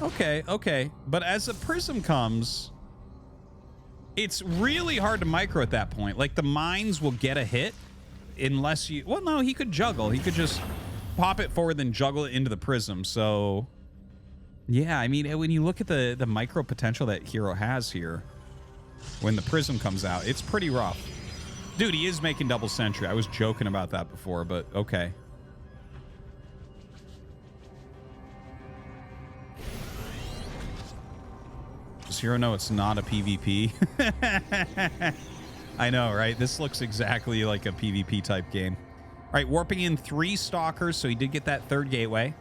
Okay, okay. But as the Prism comes, it's really hard to micro at that point. Like, the mines will get a hit unless you... Well, no, he could juggle. He could just pop it forward, then juggle it into the Prism. So, yeah, I mean, when you look at the micro potential that herO has here, when the Prism comes out, it's pretty rough. Dude, he is making double sentry. I was joking about that before, but okay. Does herO know it's not a PvP? I know, right? This looks exactly like a PvP type game. All right, warping in 3 Stalkers, so he did get that 3rd gateway.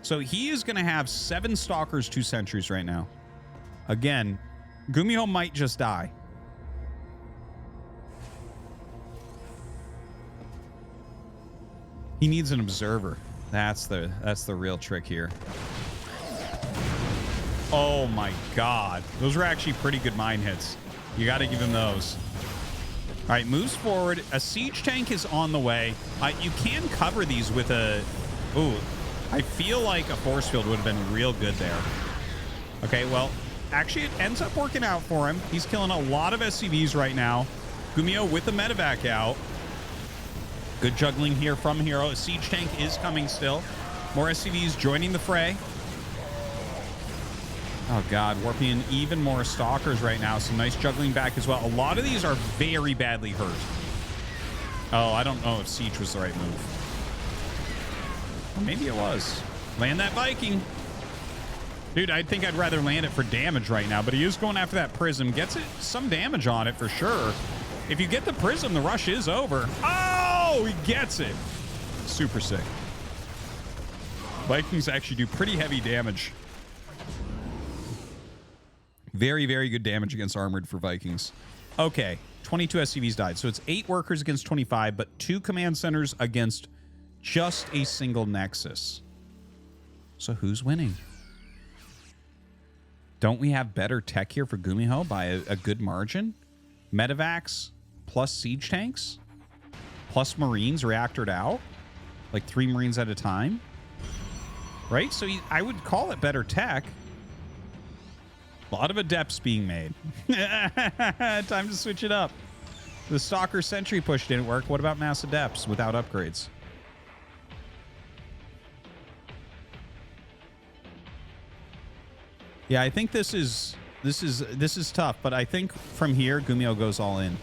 So he is going to have 7 Stalkers, 2 sentries right now. Again, GuMiHo might just die. He needs an observer. That's the real trick here. Oh my god. Those were actually pretty good mine hits. You got to give him those. All right, moves forward. A siege tank is on the way. You can cover these with a... Ooh, I feel like a force field would have been real good there. Okay, well, actually it ends up working out for him. He's killing a lot of SCVs right now. GuMiHo with the medevac out. Good juggling here from herO. A siege tank is coming still. More SCVs joining the fray. Oh, God. Warping in even more Stalkers right now. Some nice juggling back as well. A lot of these are very badly hurt. Oh, I don't know if siege was the right move. Or maybe it was. Land that Viking. Dude, I think I'd rather land it for damage right now, but he is going after that Prism. Gets it some damage on it for sure. If you get the Prism, the rush is over. Oh, he gets it. Super sick. Vikings actually do pretty heavy damage. Very, very good damage against armored for Vikings. Okay, 22 SCVs died. So it's 8 workers against 25, but 2 command centers against just a single Nexus. So who's winning? Don't we have better tech here for GuMiHo by a good margin? Medevacs plus siege tanks plus Marines reactored out, like 3 Marines at a time, right? So I would call it better tech. A lot of adepts being made. Time to switch it up. The Stalker Sentry push didn't work. What about mass adepts without upgrades? Yeah, I think this is tough, but I think from here GuMiHo goes all in.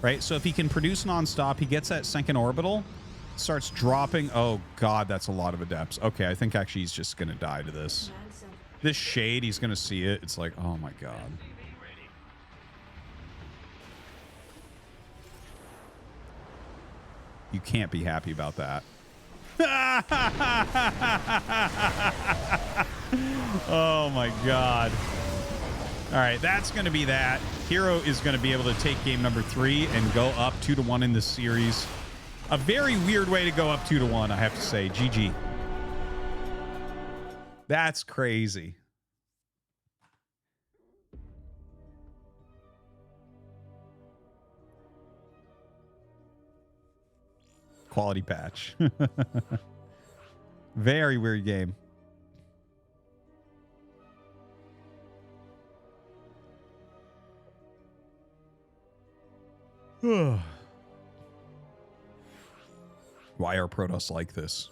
Right? So if he can produce nonstop, he gets that second orbital, starts dropping. Oh god, that's a lot of adepts. Okay, I think actually he's just gonna die to this. This shade, he's gonna see it. It's like, oh my god. You can't be happy about that. Oh my god. All right, that's going to be that. herO is going to be able to take game number 3 and go up 2-1 in this series. A very weird way to go up 2-1, I have to say. GG. That's crazy. Quality patch. Very weird game. Why are Protoss like this?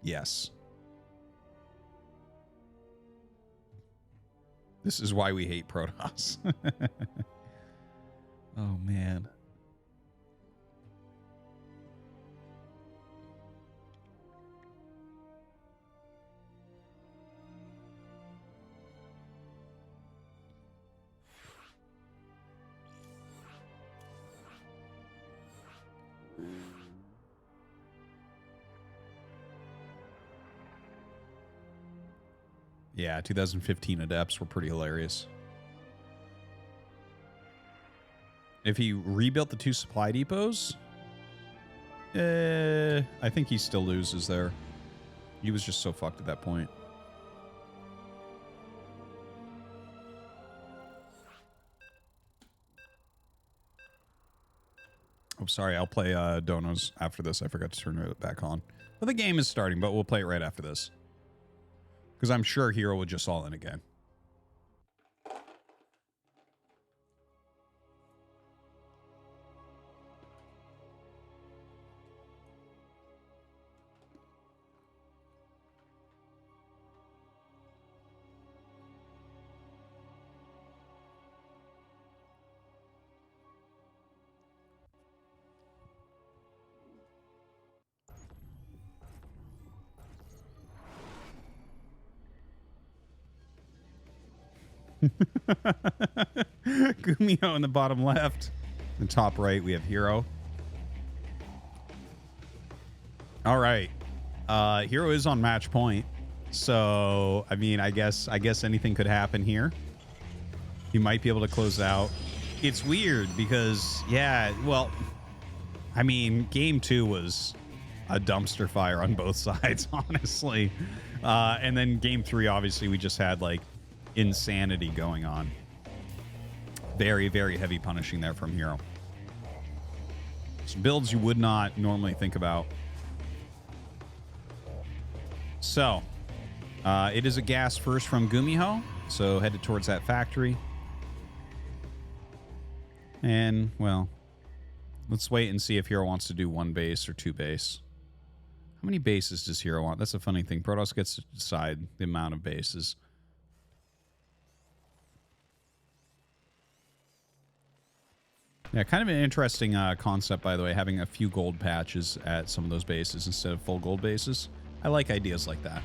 Yes. This is why we hate Protoss. Oh, man. Yeah, 2015 adepts were pretty hilarious. If he rebuilt the 2 supply depots, I think he still loses there. He was just so fucked at that point. I'm sorry, I'll play Donos after this. I forgot to turn it back on. Well, the game is starting, but we'll play it right after this. Because I'm sure herO would just all in again. GuMiHo in the bottom left. In the top right, we have herO. All right. herO is on match point. So, I mean, I guess anything could happen here. He might be able to close out. It's weird because, yeah, well, I mean, game 2 was a dumpster fire on both sides, honestly. And then game 3, obviously, we just had, like, insanity going on. Very, very heavy punishing there from herO. Some builds you would not normally think about. So, it is a gas first from GuMiHo. So, headed towards that factory. And, well, let's wait and see if herO wants to do 1 base or 2 base. How many bases does herO want? That's a funny thing. Protoss gets to decide the amount of bases. Yeah, kind of an interesting concept, by the way, having a few gold patches at some of those bases instead of full gold bases. I like ideas like that.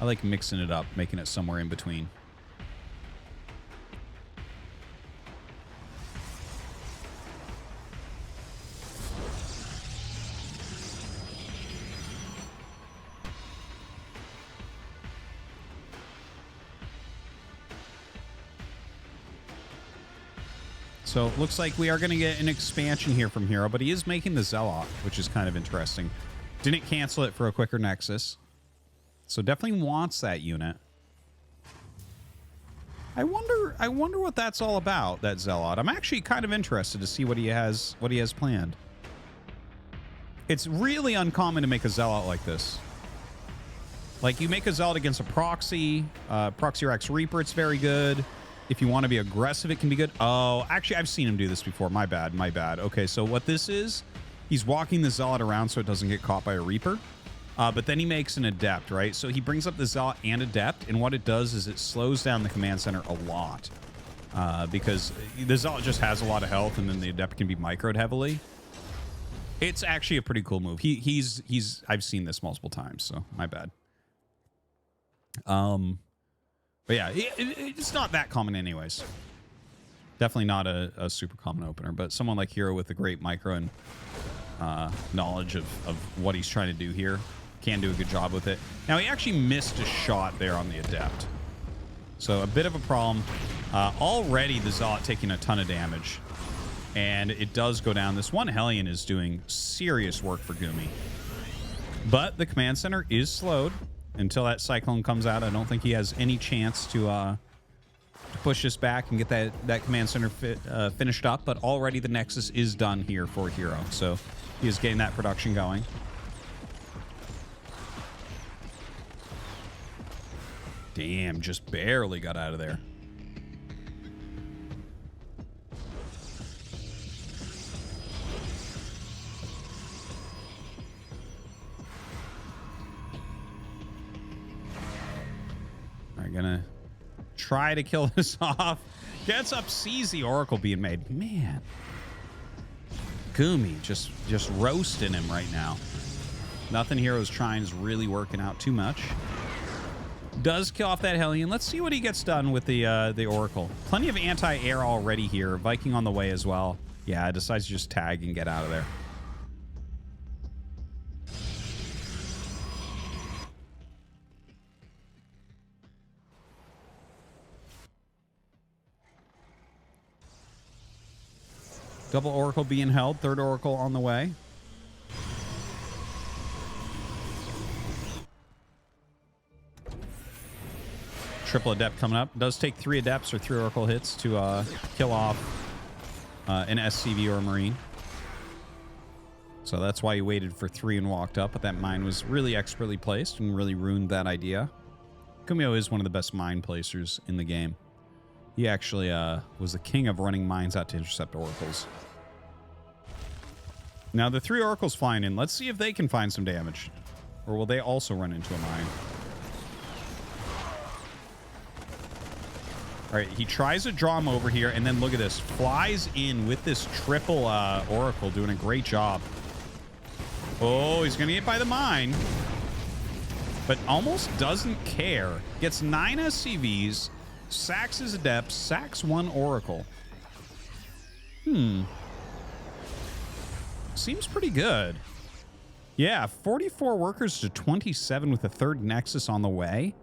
I like mixing it up, making it somewhere in between. So it looks like we are going to get an expansion here from herO, but he is making the Zealot, which is kind of interesting. Didn't cancel it for a quicker Nexus. So definitely wants that unit. I wonder what that's all about, that Zealot. I'm actually kind of interested to see what he has planned. It's really uncommon to make a Zealot like this. Like, you make a Zealot against a proxy, Proxy Rex Reaper, it's very good. If you want to be aggressive, it can be good. Oh, actually, I've seen him do this before. My bad, my bad. Okay, so what this is, he's walking the Zealot around so it doesn't get caught by a Reaper. But then he makes an Adept, right? So he brings up the Zealot and Adept, and what it does is it slows down the command center a lot. Because the Zealot just has a lot of health, and then the Adept can be microed heavily. It's actually a pretty cool move. I've seen this multiple times, so my bad. But yeah, it's not that common anyways. Definitely not a super common opener, but someone like herO with a great micro and knowledge of what he's trying to do here can do a good job with it. Now, he actually missed a shot there on the Adept. So a bit of a problem. Already the Zealot taking a ton of damage. And it does go down. This one Hellion is doing serious work for Gumi. But the command center is slowed. Until that Cyclone comes out, I don't think he has any chance to push this back and get that command center finished up. But already the Nexus is done here for herO. So he is getting that production going. Damn, just barely got out of there. Gonna try to kill this off. Gets up, sees the Oracle being made. Man, Gumi just roasting him right now. Nothing herO's trying is really working out too much. Does kill off that Hellion. Let's see what he gets done with the Oracle. Plenty of anti-air already here. Viking on the way as well. Yeah, decides to just tag and get out of there. Double Oracle being held. Third Oracle on the way. Triple Adept coming up. Does take 3 Adepts or 3 Oracle hits to kill off an SCV or a Marine. So that's why he waited for 3 and walked up. But that mine was really expertly placed and really ruined that idea. GuMiHo is one of the best mine placers in the game. He actually was the king of running mines out to intercept oracles. Now the 3 oracles flying in. Let's see if they can find some damage. Or will they also run into a mine? All right, he tries to draw him over here, and then look at this. Flies in with this triple oracle, doing a great job. Oh, he's going to get by the mine. But almost doesn't care. Gets 9 SCVs, sacks his adepts, sacks 1 oracle. Seems pretty good. Yeah, 44 workers to 27 with a 3rd Nexus on the way.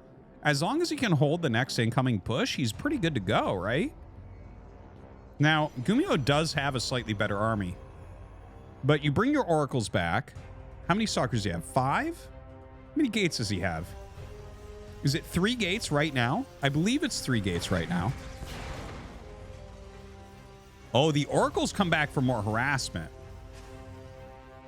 As long as he can hold the next incoming push, he's pretty good to go, right? Now, GuMiHo does have a slightly better army. But you bring your oracles back. How many stalkers do you have? 5? How many gates does he have? Is it 3 gates right now? I believe it's 3 gates right now. Oh, the oracles come back for more harassment.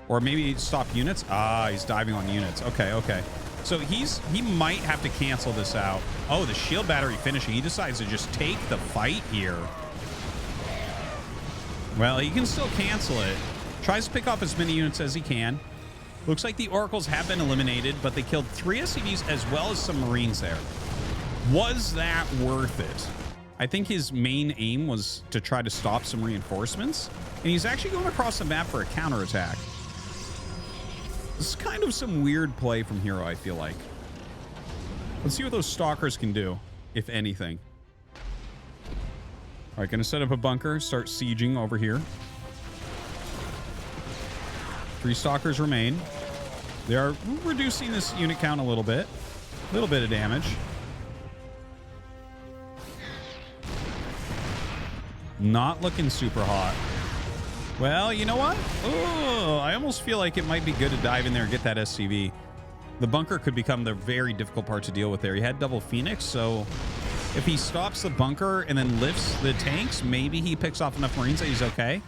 Or maybe stop units? Ah, he's diving on units. Okay, okay. So he might have to cancel this out. Oh, the shield battery finishing. He decides to just take the fight here. Well, he can still cancel it. Tries to pick off as many units as he can. Looks like the oracles have been eliminated, but they killed 3 SCVs as well as some Marines there. Was that worth it? I think his main aim was to try to stop some reinforcements, and he's actually going across the map for a counterattack. This is kind of some weird play from herO, I feel like. Let's see what those stalkers can do, if anything. All right, gonna set up a bunker, start sieging over here. 3 stalkers remain. They are reducing this unit count a little bit. A little bit of damage. Not looking super hot. Well, you know what? Oh, I almost feel like it might be good to dive in there and get that SCV. The bunker could become the very difficult part to deal with there. He had double Phoenix, so if he stops the bunker and then lifts the tanks, maybe he picks off enough Marines that he's okay.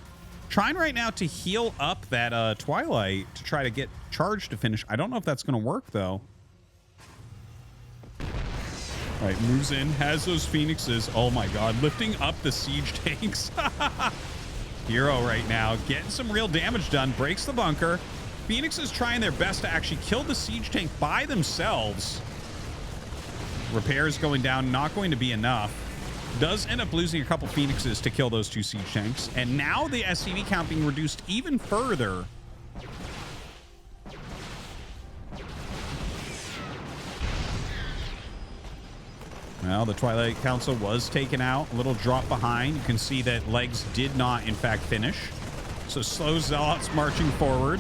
Trying right now to heal up that Twilight to try to get charged to finish. I don't know if that's going to work, though. All right, moves in, has those Phoenixes. Oh, my God, lifting up the siege tanks. herO right now getting some real damage done. Breaks the bunker. Phoenix is trying their best to actually kill the siege tank by themselves. Repairs going down, not going to be enough. Does end up losing a couple Phoenixes to kill those 2 siege tanks. And now the SCV count being reduced even further. Well, the Twilight Council was taken out. A little drop behind. You can see that legs did not, in fact, finish. So slow Zealots marching forward.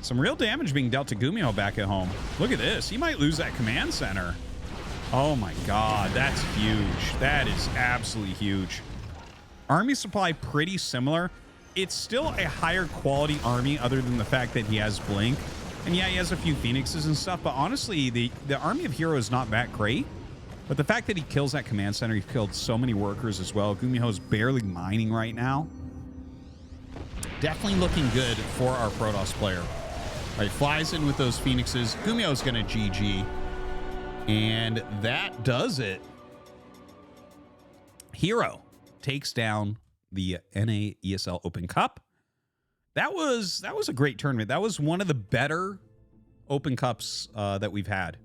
Some real damage being dealt to GuMiHo back at home. Look at this. He might lose that command center. Oh, my God. That's huge. That is absolutely huge. Army supply pretty similar. It's still a higher quality army other than the fact that he has Blink. And yeah, he has a few Phoenixes and stuff, but honestly, the army of herO is not that great. But the fact that he kills that command center, he killed so many workers as well. GuMiHo is barely mining right now. Definitely looking good for our Protoss player. All right, flies in with those Phoenixes. GuMiHo is going to GG. And that does it. herO takes down the NA ESL Open Cup. That was a great tournament. That was one of the better Open Cups that we've had.